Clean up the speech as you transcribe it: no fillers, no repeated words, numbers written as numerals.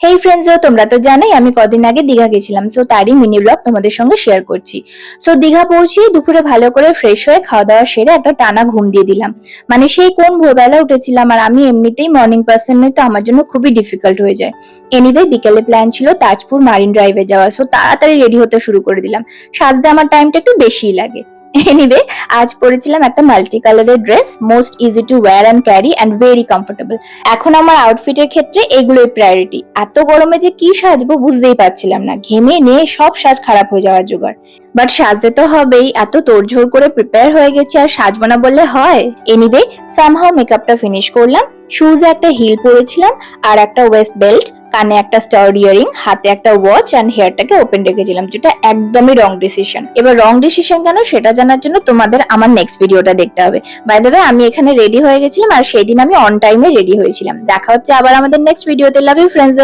হেই friends, তোমরা তো জানোই আমি কদিন আগে দীঘা গেছিলাম। সো তারই মিনি ব্লগ তোমাদের সঙ্গে শেয়ার করছি। সো দীঘা পৌঁছে দুপুরে ভালো করে ফ্রেশ হয়ে খাওয়া দাওয়া সেরে একটা টানা ঘুম দিয়ে দিলাম। মানে সেই কোন ভোরবেলা উঠেছিলাম, আর আমি এমনিতেই মর্নিং পার্সন নই, তো আমার জন্য খুবই ডিফিকাল্ট হয়ে যায়। এনিওয়ে বিকেলে প্ল্যান ছিল তাজপুর মারিন ড্রাইভে যাওয়া। সো তাড়াতাড়ি রেডি হতে শুরু করে দিলাম। সাজতে আমার টাইমটা একটু বেশিই লাগে। এনিওয়ে আজ পরেছিলাম একটা মাল্টি কালারের dress, most easy to wire and carry and very comfortable. এখন আমার আউটফিটের ক্ষেত্রে এগুলোই প্রায়োরিটি। এত গরমে যে কি সাজবো বুঝতেই পারছিলাম না, ঘেমে নিয়ে সব সাজ খারাপ হয়ে যাওয়ার জোগাড়। বাট সাজতে তো হবেই, এত তোড়ঝোড় করে প্রিপেয়ার হয়ে গেছি, আর সাজবো না বললে হয়? এনিওয়ে সামহাও মেকআপটা ফিনিশ করলাম। শুজে একটা হিল পরেছিলাম আর একটা ওয়েস্ট বেল্ট, কানে একটা স্টাড ইয়ারিং, হাতে একটা ওয়াচ অ্যান্ড হেয়ারটাকে ওপেন রেখেছিলাম, যেটা একদমই রং ডিসিশন। এবার রং ডিসিশন কেন সেটা জানার জন্য তোমাদের আমার নেক্সট ভিডিওটা দেখতে হবে। বাই দ্য ওয়ে আমি এখানে রেডি হয়ে গেছিলাম, আর সেই দিন আমি অন টাইমে রেডি হয়েছিলাম। দেখা হচ্ছে আবার আমাদের নেক্সট ভিডিওতে। Love you friends.